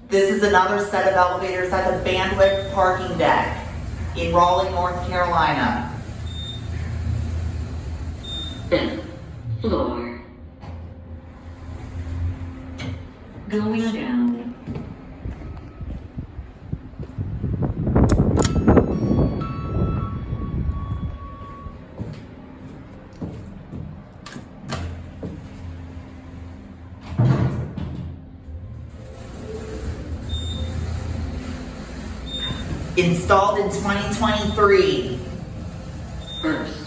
This is another set of elevators at the Bandwidth parking deck in Raleigh, North Carolina. 5th floor. Going down. Installed in 2023. 1st